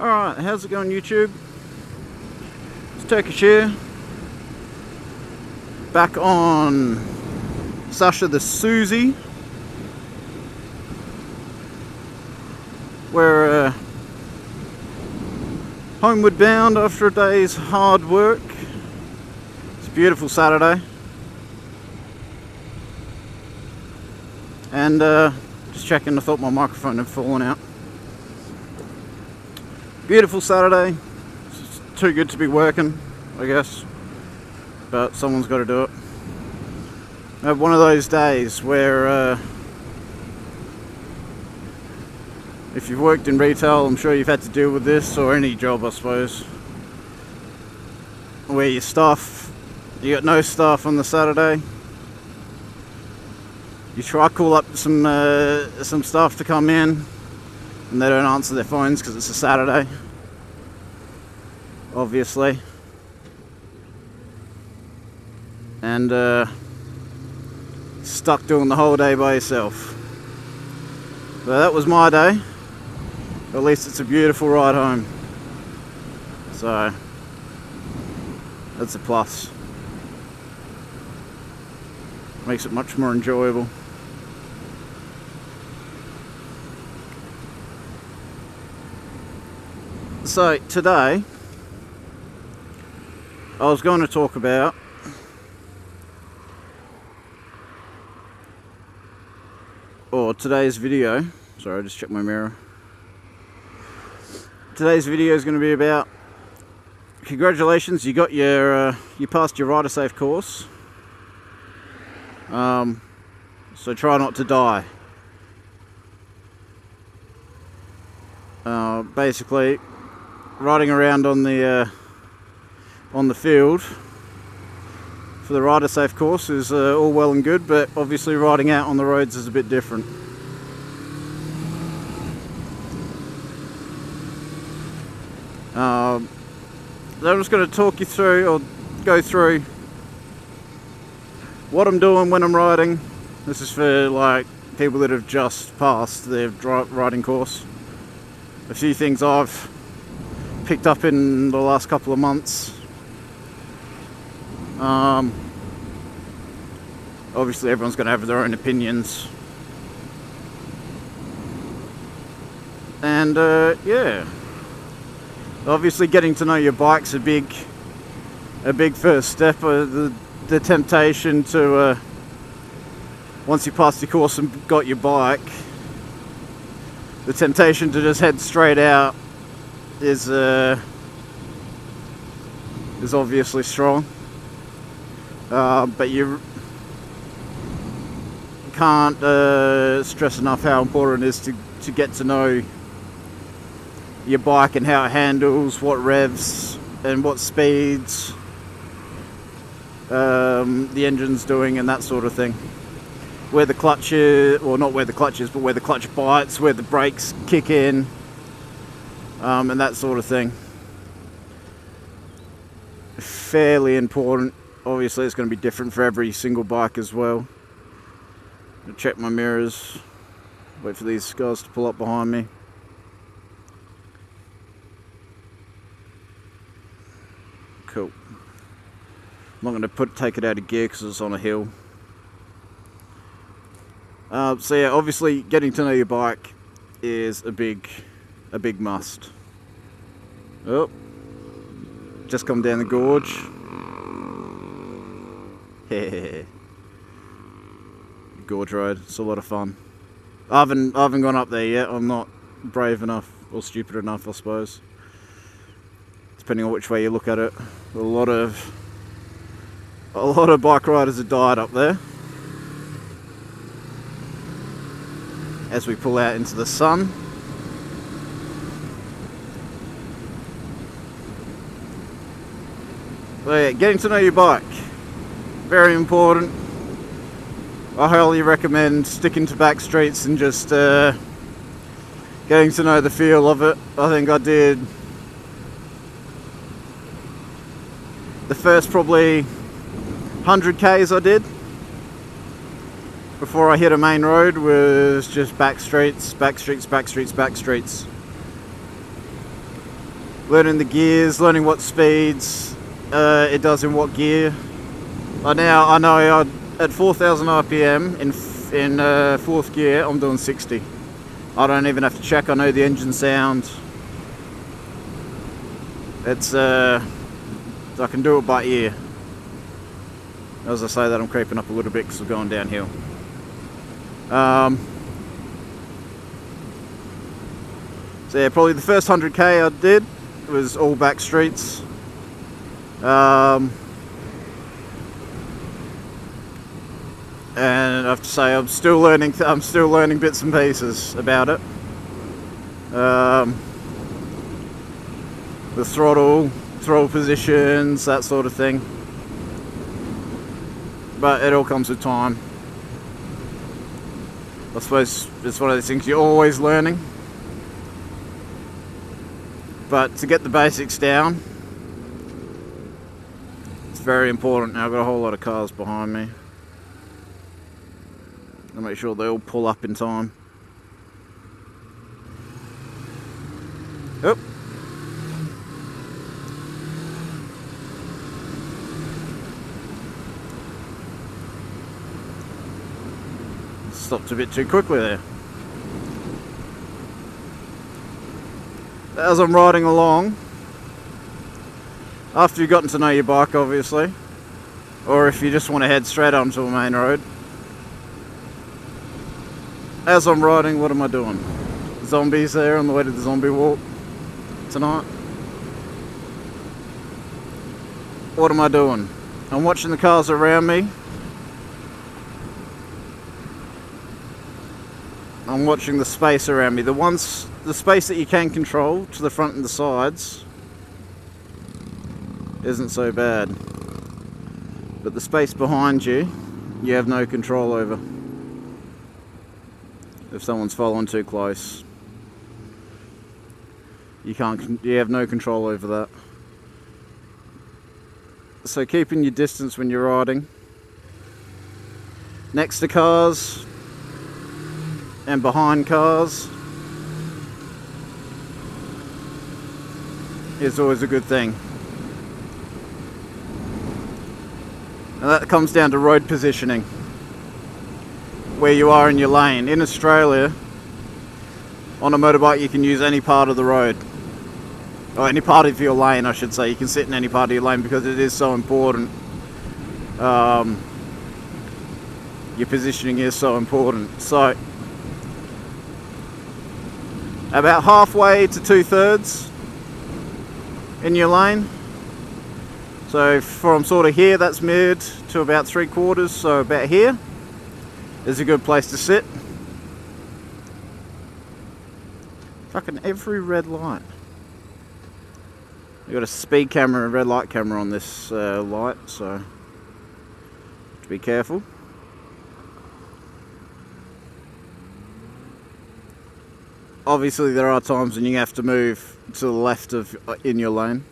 Alright, how's it going, YouTube? It's Turkish here. Back on Sasha the Susie. We're homeward bound after a day's hard work. It's a beautiful Saturday. And just checking, I thought my microphone had fallen out. Beautiful Saturday. It's too good to be working, I guess. But someone's got to do it. I have one of those days where if you've worked in retail, I'm sure you've had to deal with this, or any job I suppose, where you got no staff on the Saturday. You try to call up some staff to come in, and they don't answer their phones because it's a Saturday, obviously. And stuck doing the whole day by yourself. But that was my day. At least it's a beautiful ride home. So that's a plus. Makes it much more enjoyable. So today I was going to talk about today's video. Sorry, I just checked my mirror. Today's video is going to be about, congratulations, you got you passed your RiderSafe course. So try not to die. Basically, riding around on the field for the RiderSafe course is all well and good, but obviously riding out on the roads is a bit different. I'm just going to talk you through, or go through, what I'm doing when I'm riding. This is for like people that have just passed their riding course. A few things I've picked up in the last couple of months. Obviously everyone's going to have their own opinions. And yeah. Obviously getting to know your bike's a big first step. The temptation to, once you pass the course and got your bike, the temptation to just head straight out is obviously strong. But you can't stress enough how important it is to get to know your bike and how it handles, what revs and what speeds the engine's doing and that sort of thing. Where the clutch is, well, not where the clutch is, but where the clutch bites, where the brakes kick in, and that sort of thing. Fairly important. Obviously it's going to be different for every single bike as well. I'll check my mirrors, wait for these guys to pull up behind me. Cool. I'm not going to take it out of gear because it's on a hill. So yeah, obviously getting to know your bike is a big must. Oh, just come down the gorge. Gorge ride, it's a lot of fun. I haven't gone up there yet. I'm not brave enough or stupid enough, I suppose. Depending on which way you look at it. A lot of bike riders have died up there. As we pull out into the sun. So yeah, getting to know your bike, very important. I highly recommend sticking to back streets and just getting to know the feel of it. I think I did the first probably 100 Ks I did before I hit a main road was just back streets, back streets, back streets, back streets. learning the gears, learning what speeds it does in what gear. I know at 4,000 RPM in 4th gear I'm doing 60. I don't even have to check, I know the engine sound. It's I can do it by ear. As I say that, I'm creeping up a little bit because we're going downhill. So yeah, probably the first 100k I did was all back streets. And I have to say I'm still learning bits and pieces about it. The throttle positions, that sort of thing. But it all comes with time. I suppose it's one of those things you're always learning. But to get the basics down, it's very important. Now I've got a whole lot of cars behind me. I'll make sure they all pull up in time. Yep. Stopped a bit too quickly there. As I'm riding along, after you've gotten to know your bike obviously, or if you just want to head straight onto a main road, as I'm riding, what am I doing? Zombies there on the way to the zombie walk tonight. What am I doing? I'm watching the cars around me. I'm watching the space around me. The space that you can control to the front and the sides isn't so bad. But the space behind you, you have no control over. If someone's following too close, you have no control over that. So keeping your distance when you're riding, next to cars and behind cars, is always a good thing. And that comes down to road positioning, where you are in your lane. In Australia, on a motorbike you can use any part of the road, or any part of your lane I should say. You can sit in any part of your lane because it is so important. Your positioning is so important. So about halfway to 2/3 in your lane. So from sort of here, that's mid, to about 3/4, so about here is a good place to sit. Fucking every red light. You've got a speed camera and red light camera on this light, so be careful. Obviously there are times when you have to move to the left in your lane.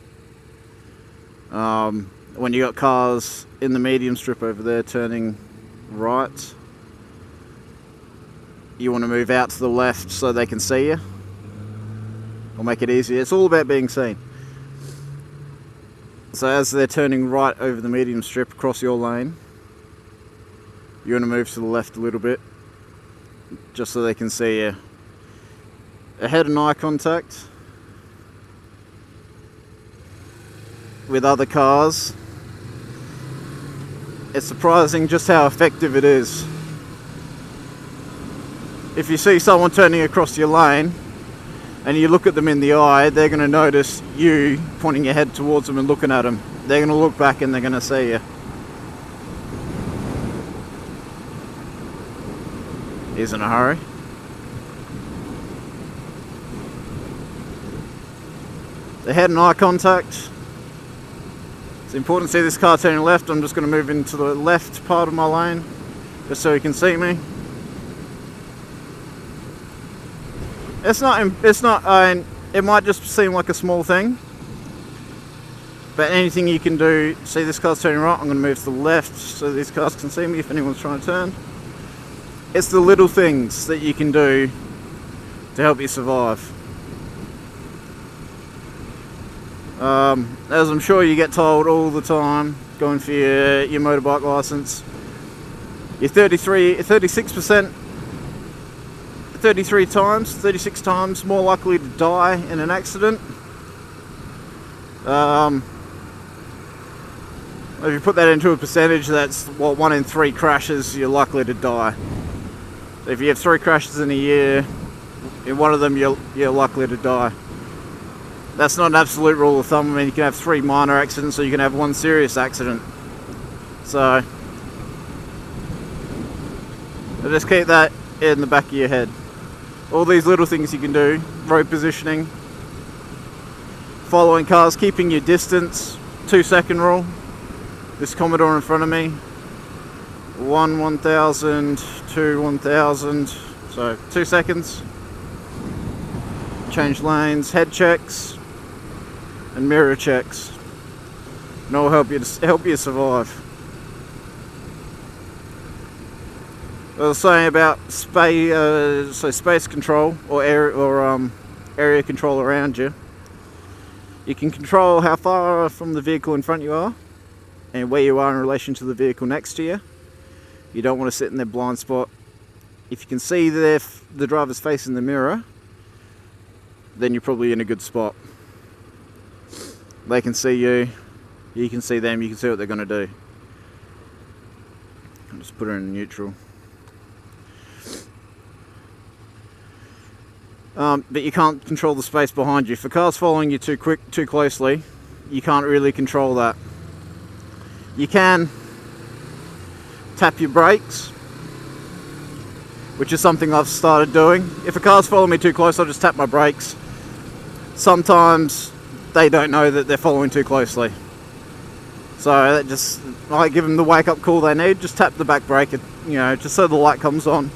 When you got cars in the medium strip over there turning right, you want to move out to the left so they can see you, or make it easier. It's all about being seen. So as they're turning right over the medium strip across your lane, you want to move to the left a little bit just so they can see you. Head and eye contact with other cars, it's surprising just how effective it is. If you see someone turning across your lane and you look at them in the eye, they're going to notice you pointing your head towards them and looking at them. They're going to look back and they're going to see you. He's in a hurry. The head and eye contact. It's important to see this car turning left. I'm just going to move into the left part of my lane just so he can see me. It might just seem like a small thing, but anything you can do. See, this car's turning right, I'm going to move to the left so these cars can see me if anyone's trying to turn. It's the little things that you can do to help you survive. As I'm sure you get told all the time, going for your motorbike license, you're 36% 36 times more likely to die in an accident. If you put that into a percentage, that's what 1 in 3 crashes you're likely to die. So if you have 3 crashes in a year, in one of them you're likely to die. That's not an absolute rule of thumb. I mean, you can have 3 minor accidents, or you can have 1 serious accident. So just keep that in the back of your head. All these little things you can do: road positioning, following cars, keeping your distance, 2-second rule. This Commodore in front of me, 1,000, 2, 1,000, so 2 seconds. Change lanes, head checks, and mirror checks, and all help you survive. I was saying about space control, or area control around you. You can control how far from the vehicle in front you are, and where you are in relation to the vehicle next to you. You don't want to sit in their blind spot. If you can see the driver's face in the mirror, then you're probably in a good spot. They can see you, you can see them, you can see what they're going to do. I'll just put it in neutral. But you can't control the space behind you. For cars following you too closely, you can't really control that. You can tap your brakes, which is something I've started doing. If a car's following me too close, I'll just tap my brakes. Sometimes they don't know that they're following too closely, so I give them the wake-up call they need. Just tap the back brake, just so the light comes on.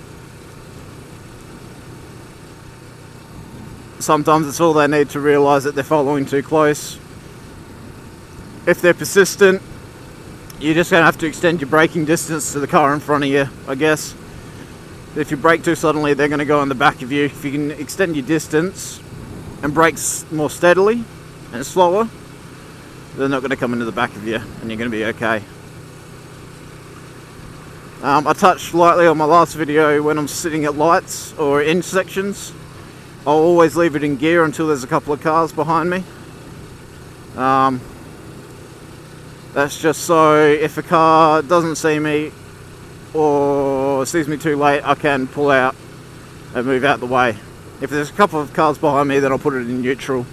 Sometimes it's all they need to realise that they're following too close. If they're persistent, you're just going to have to extend your braking distance to the car in front of you, I guess. If you brake too suddenly, they're going to go on the back of you. If you can extend your distance and brake more steadily and slower, they're not going to come into the back of you, and you're going to be okay. I touched lightly on my last video when I'm sitting at lights or intersections. I'll always leave it in gear until there's a couple of cars behind me. That's just so if a car doesn't see me or sees me too late, I can pull out and move out the way. If there's a couple of cars behind me, then I'll put it in neutral.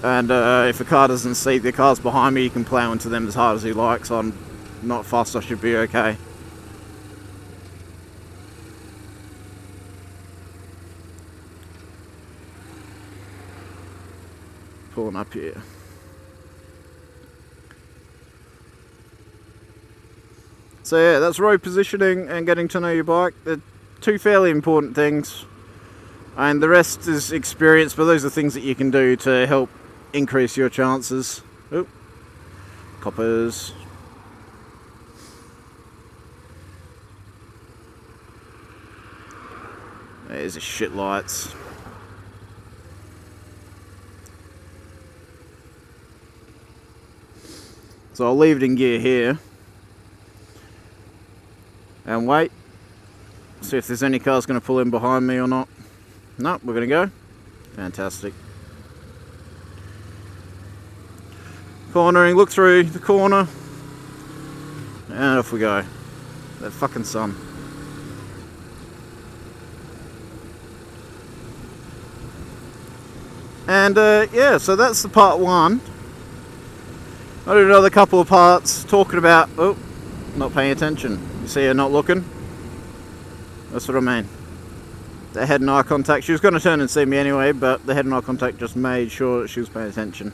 And if a car doesn't see the cars behind me, you can plow into them as hard as you like. So I'm not fast, I should be okay. Pulling up here. So yeah, that's road positioning and getting to know your bike. They're 2 fairly important things, and the rest is experience, but those are things that you can do to help increase your chances. Oop. Coppers. There's the shit lights. So I'll leave it in gear here and wait, see if there's any cars going to pull in behind me or not. Nope, we're going to go. Fantastic. Cornering, look through the corner, and off we go. That fucking sun. And yeah, so that's the part 1. I'll do another couple of parts talking about, oh, not paying attention. You see her not looking? That's what I mean. The head and eye contact. She was going to turn and see me anyway, but the head and eye contact just made sure that she was paying attention.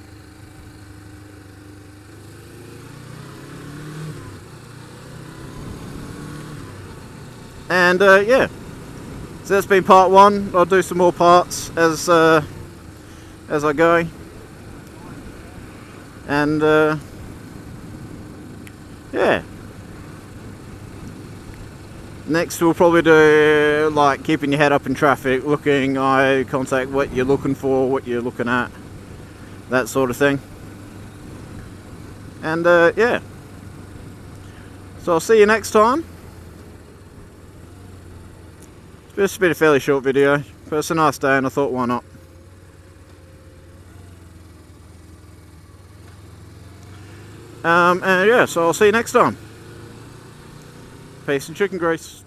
And yeah, so that's been part 1. I'll do some more parts as I go. And yeah, next we'll probably do like keeping your head up in traffic, looking, eye contact, what you're looking for, what you're looking at, that sort of thing. And yeah, so I'll see you next time. It's just been a fairly short video, but it's a nice day and I thought, why not? And yeah, so I'll see you next time. Peace and chicken grease.